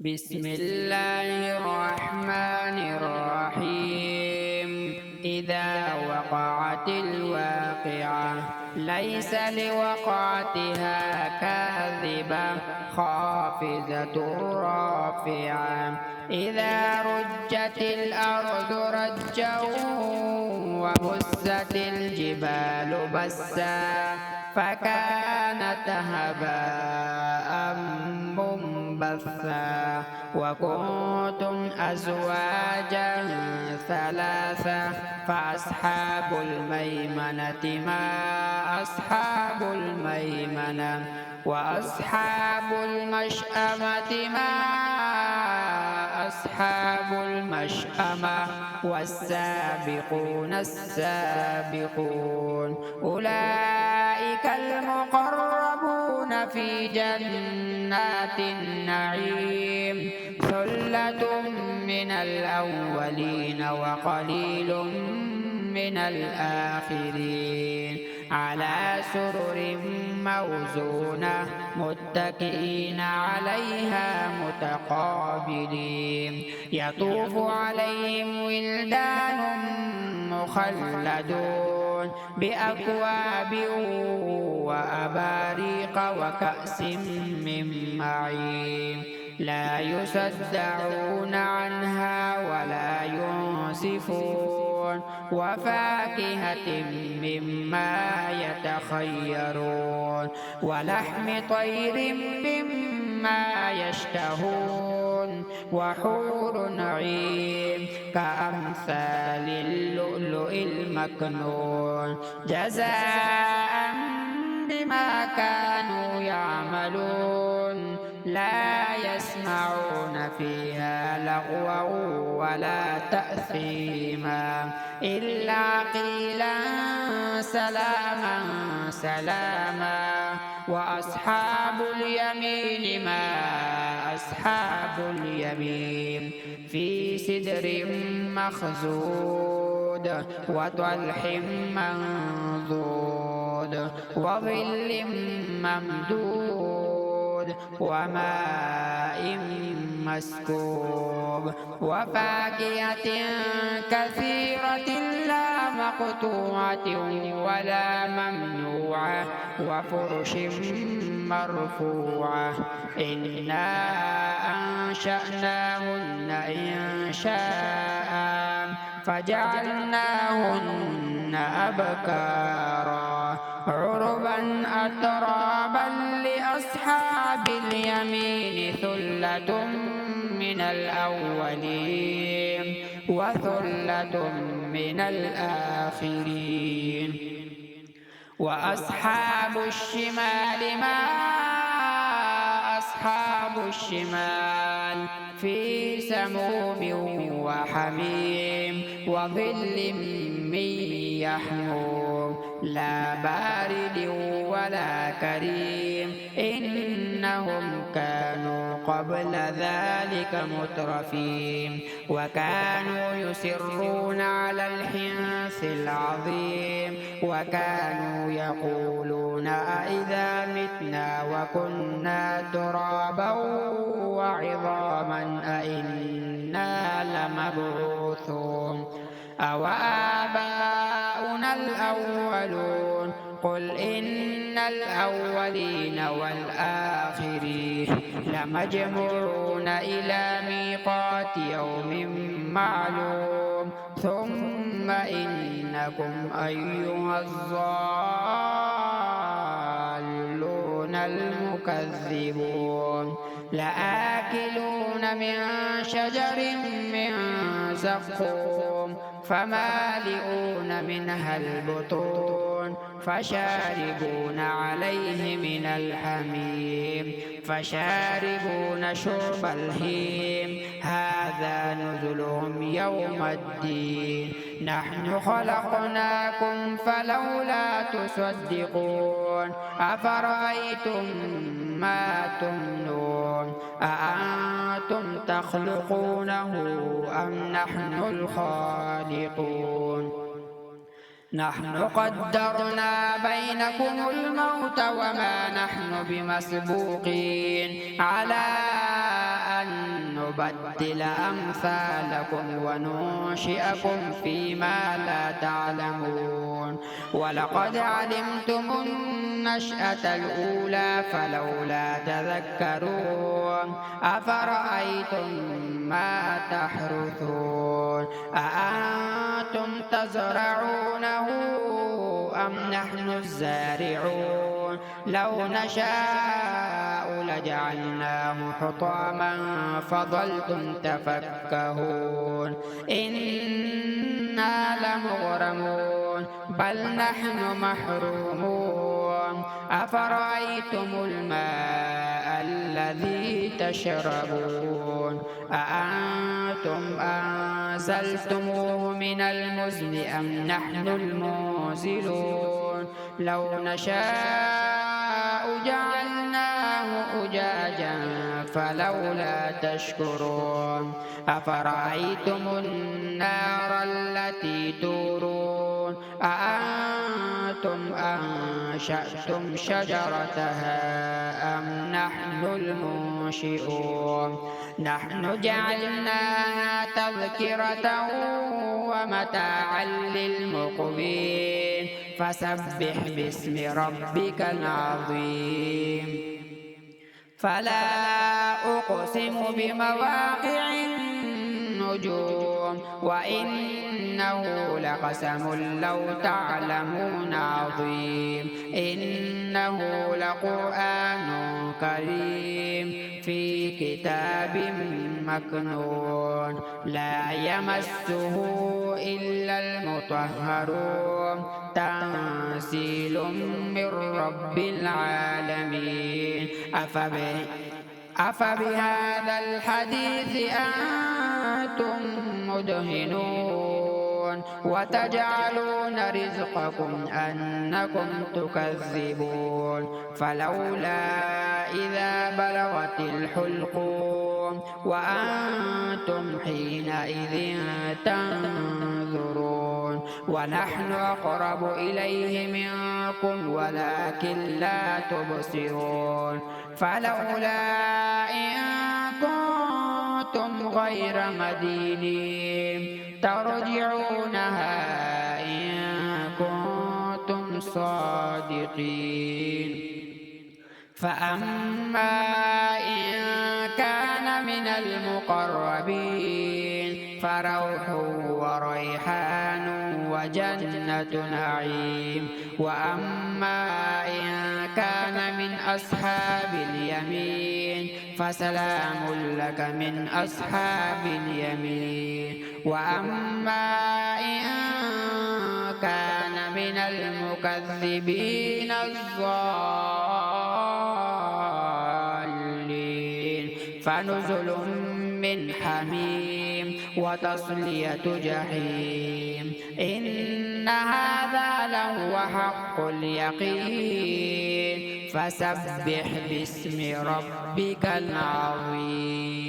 بسم الله الرحمن الرحيم. إذا وقعت الواقعة ليس لوقعتها كاذبة خافضة رافعة. إذا رجت الأرض رجا وبست الجبال بسا فكانت هباء منبثا وكنتم أزواجا ثلاثة فأصحاب الميمنة ما أصحاب الميمنة وأصحاب المشأمة ما أصحاب المشأمة والسابقون السابقون أولئك المقربون في جنات النعيم ثلة من الأولين وقليل من الآخرين على سرر موزونة متكئين عليها متقابلين يطوف عليهم ولدان مخلدون بأكواب وأباريق وكأس من معين لا يصدعون عنها ولا ينصفون وفاكهة مما يتخيرون ولحم طير مما يشتهون وحور عين كأمثال اللؤلؤ المكنون جزاء بما كانوا يعملون لا يسمعون فيها لغوا ولا تأثيما إلا قيلا سلاما سلاما وأصحاب اليمين ما أصحاب اليمين في سدر مخضود وطلح منضود وظل ممدود وماء مسكوب وفاكهة كثيرة لا مقطوعة ولا ممنوعة وفرش مرفوعة إنا أنشأناهن إنشاء فجعلناهن أبكارا عربا أترابا لأصحاب اليمين ثلة من الأولين وثلة من الآخرين وأصحاب الشمال ما أصحاب الشمال في سموم وحميم وظل من يحموم لا بارد ولا كريم إنهم كانوا قبل ذلك مترفين وكانوا يصرون على الحنث العظيم وكانوا يقولون أإذا متنا وكنا ترابا وعظاما أإنا لمبعوثون أو آباؤنا الأولون قل إن الأولين والآخرين لمجموعون إلى ميقات يوم معلوم ثم إنكم أيها الضالون المكذبون لآكلون من شجر من زقوم فمالئون منها البطون فشاربون عليه من الحميم فشاربون شرب الهيم هذا نزلهم يوم الدين نحن خلقناكم فلولا تصدقون أفرأيتم ما تمنون أأنتم تخلقونه أم نحن الخالقون نحن قدرنا بينكم الموت وما نحن بمسبوقين على أن نبدل أمثالكم وننشئكم فيما لا تعلمون ولقد علمتم النشأة الأولى فلولا تذكرون أفرأيتم ما تحرثون أأنتم تزرعونه أم نحن الزارعون لو نشاء لجعلناه حطاما فظلتم تفكهون إنا لمغرمون بل نحن محرومون أفرأيتم الماء الذي تشربون أأنتم أنزلتموه من المزن أم نحن المنزلون لو نشاء جعلناه أجاجا فلولا تشكرون أفرأيتم النار التي تورون أأنتم أنشأتم شجرتها أم نحن المنشئون نحن جعلناها تذكرة ومتاعا للمقوين فسبح باسم ربك العظيم فلا أقسم بمواقع النجوم وإنه لقسم لو تعلمون عظيم إنه لقرآن كريم في كتاب مكنون لا يمسه إلا المطهرون تنزيل من رب العالمين أفبهذا الحديث أنتم مدهنون وتجعلون رزقكم أنكم تكذبون فلولا إذا بلغت الحلقوم وأنتم حينئذ تنظرون ونحن أقرب إليه منكم ولكن لا تبصرون فلولا إن كنتم غير مدينين ترجعونها إن كنتم صادقين فأما إن كان من المقربين فروح وريحان وجنة نعيم وأما إن كان من أصحاب اليمين فسلام لك من أصحاب اليمين وأما إن كان من المكذبين الضالين فنزل من حميم وتصلية جحيم إن هذا لهو حق اليقين فسبح باسم ربك العظيم